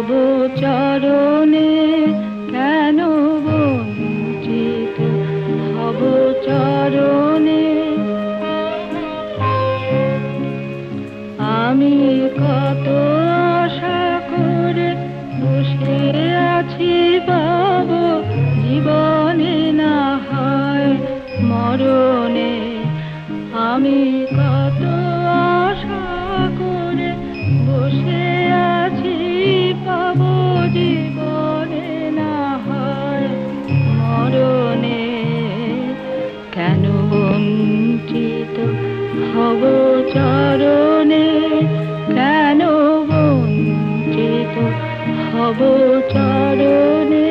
ভব চরণে কেন বঞ্চিত ভব চরণে আমি কত আশা করে বসে আছি পাব জীবনে না হয় মরণে আমি কত আশা করে বসে আছি পাব জীবনে না হয় মরণে কেন বঞ্চিত ভব চরণে কেন বঞ্চিত ভব চরণে